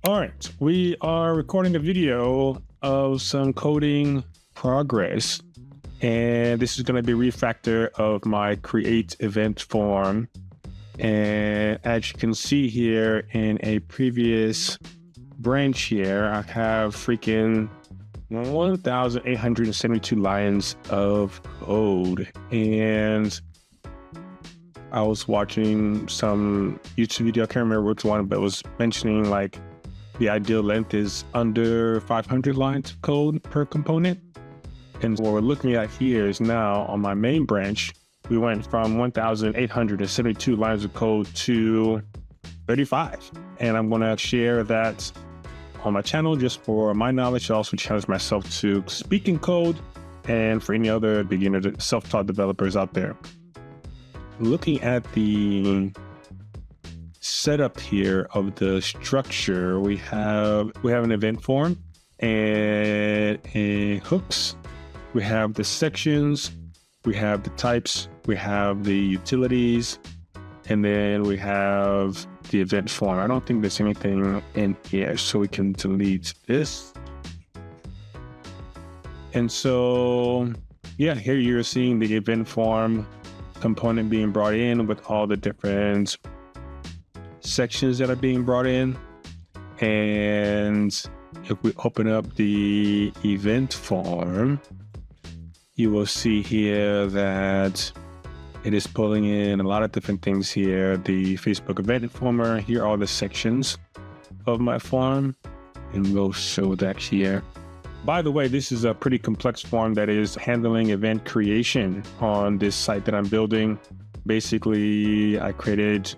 All right, we are recording a video of some coding progress, and this is going to be a refactor of my create event form. And as you can see here in a previous branch here, I have freaking 1,872 lines of code. And I was watching some YouTube video, I can't remember which one, but it was mentioning like the ideal length is under 500 lines of code per component. And what we're looking at here is now on my main branch, we went from 1,872 lines of code to 35. And I'm going to share that on my channel just for my knowledge. I also challenge myself to speak in code and for any other beginner self-taught developers out there. Looking at the setup here of the structure, we have an event form and hooks. We have the sections, we have the types, we have the utilities, and then we have the event form. I don't think there's anything in here, so we can delete this. And so, yeah, here you're seeing the event form component being brought in with all the different sections that are being brought in. And if we open up the event form, you will see here that it is pulling in a lot of different things here. The Facebook event informer, here are all the sections of my form, and we'll show that here. By the way, this is a pretty complex form that is handling event creation on this site that I'm building. Basically, I created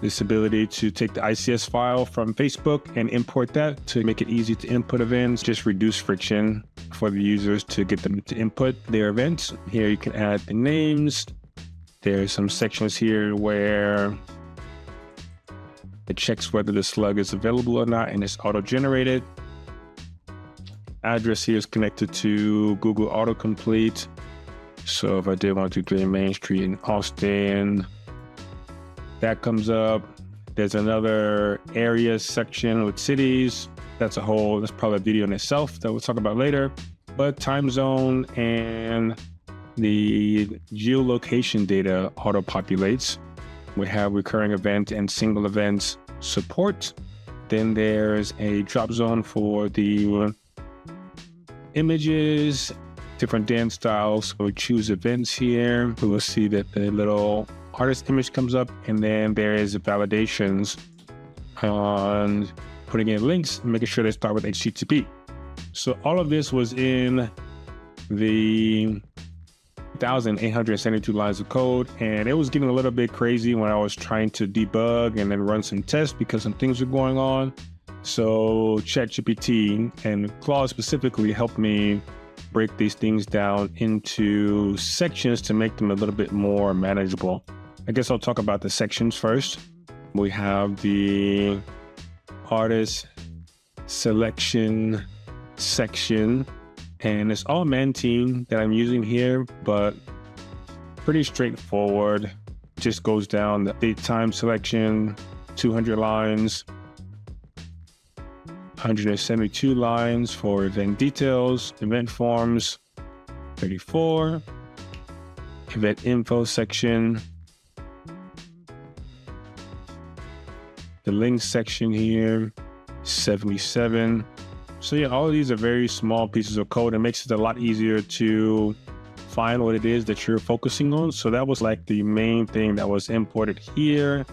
this ability to take the ICS file from Facebook and import that to make it easy to input events, just reduce friction for the users to get them to input their events. Here you can add the names. There's some sections here where it checks whether the slug is available or not, and it's auto-generated. Address here is connected to Google autocomplete. So if I did 123 Main Street in Austin, that comes up. There's another area section with cities. That's probably a video in itself that we'll talk about later. But time zone and the geolocation data auto-populates. We have recurring event and single events support. Then there's a drop zone for the images, different dance styles. So we choose events here. We will see that the little artist image comes up, and then there is validations on putting in links and making sure they start with HTTP. So all of this was in the 1,872 lines of code, and it was getting a little bit crazy when I was trying to debug and then run some tests because some things were going on. So ChatGPT and Claude specifically helped me break these things down into sections to make them a little bit more manageable. I guess I'll talk about the sections first. We have the artist selection section, and it's all Mantine that I'm using here, but pretty straightforward. Just goes down the date time selection, 200 lines, 172 lines for event details, event forms, 34, event info section, the links section here, 77. So yeah, all of these are very small pieces of code. It makes it a lot easier to find what it is that you're focusing on. So that was like the main thing that was imported here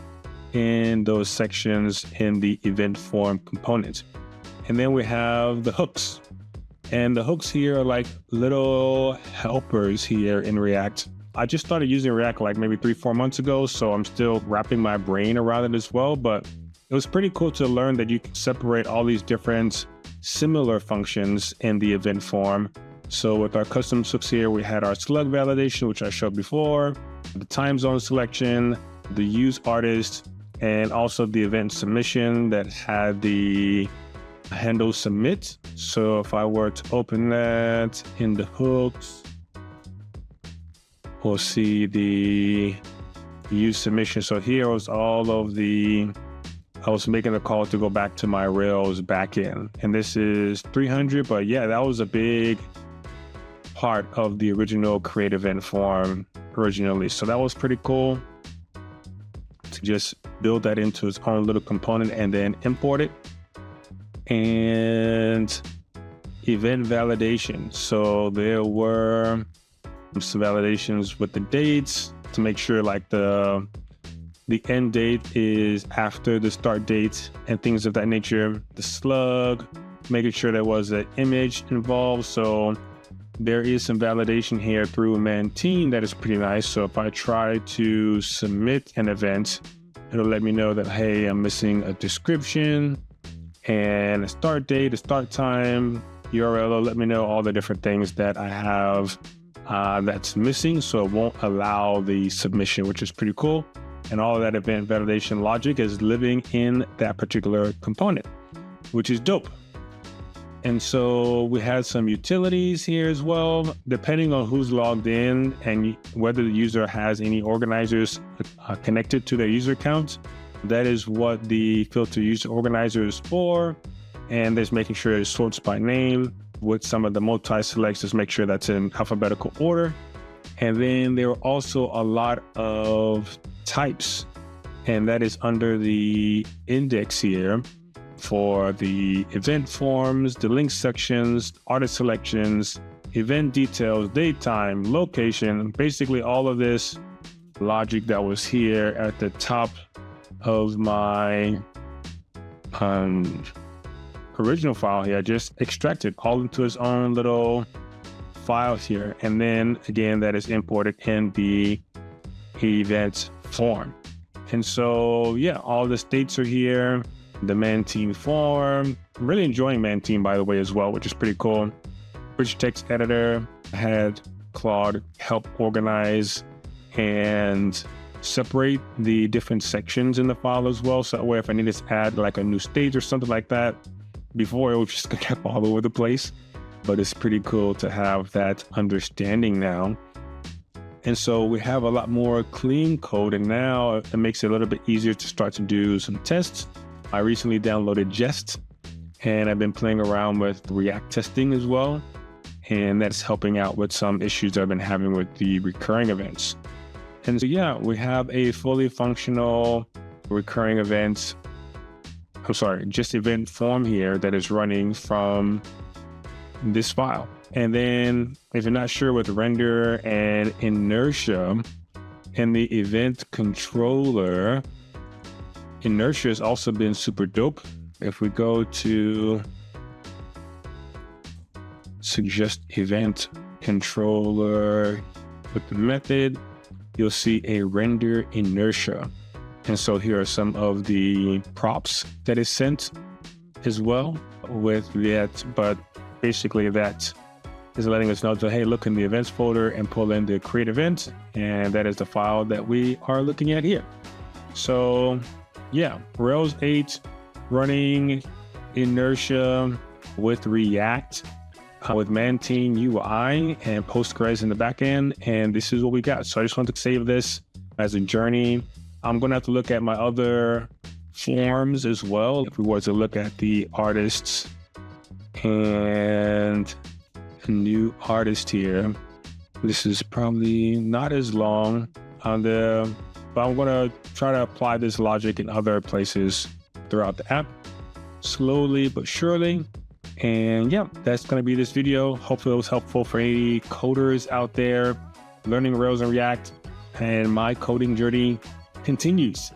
in those sections in the event form component. And then we have the hooks. And the hooks here are like little helpers here in React. I just started using React like maybe 3-4 months ago, so I'm still wrapping my brain around it as well. But it was pretty cool to learn that you can separate all these different similar functions in the event form. So with our custom hooks here, we had our slug validation, which I showed before, the time zone selection, the use artist, and also the event submission that had the handle submit. So if I were to open that in the hooks, we'll see the use submission. So here was all of the I was making a call to go back to my Rails backend, and this is 300. But yeah, that was a big part of the original Create EventForm originally. So that was pretty cool to just build that into its own little component and then import it. And event validation. So there were some validations with the dates to make sure like the end date is after the start date and things of that nature. The slug, making sure there was an image involved. So there is some validation here through Maintain that is pretty nice. So if I try to submit an event, it'll let me know that, hey, I'm missing a description and a start date, a start time, URL. It'll let me know all the different things that I have that's missing. So it won't allow the submission, which is pretty cool. And all of that event validation logic is living in that particular component, which is dope. And so we had some utilities here as well, depending on who's logged in and whether the user has any organizers connected to their user account. That is what the filter user organizer is for. And there's making sure it sorts by name with some of the multi-selects, just make sure that's in alphabetical order. And then there are also a lot of types, and that is under the index here for the event forms, the link sections, artist selections, event details, date, time, location, basically all of this logic that was here at the top of my original file here, just extracted all into its own little files here. And then again, that is imported in the event form. And so, yeah, all the states are here, the Maintain form. I'm really enjoying Maintain, by the way, as well, which is pretty cool. Rich text editor, I had Claude help organize and separate the different sections in the file as well. So that way, if I needed to add like a new stage or something like that, before it was just kept all over the place. But it's pretty cool to have that understanding now. And so we have a lot more clean code, and now it makes it a little bit easier to start to do some tests. I recently downloaded Jest, and I've been playing around with React testing as well. And that's helping out with some issues I've been having with the recurring events. And so, yeah, we have a fully functional recurring events, just event form here that is running from this file. And then if you're not sure with render and inertia and the event controller, inertia has also been super dope. If we go to suggest event controller with the method, you'll see a render inertia. And so here are some of the props that is sent as well with that, but basically that is letting us know that, hey, look in the events folder and pull in the create event. And that is the file that we are looking at here. So yeah, Rails 8 running inertia with React, with Maintain UI and Postgres in the backend. And this is what we got. So I just wanted to save this as a journey. I'm going to have to look at my other forms as well. If we were to look at the artists and a new artist here, this is probably not as long on the, but I'm going to try to apply this logic in other places throughout the app, slowly but surely. And yeah, that's going to be this video. Hopefully it was helpful for any coders out there learning Rails and React, and my coding journey continues.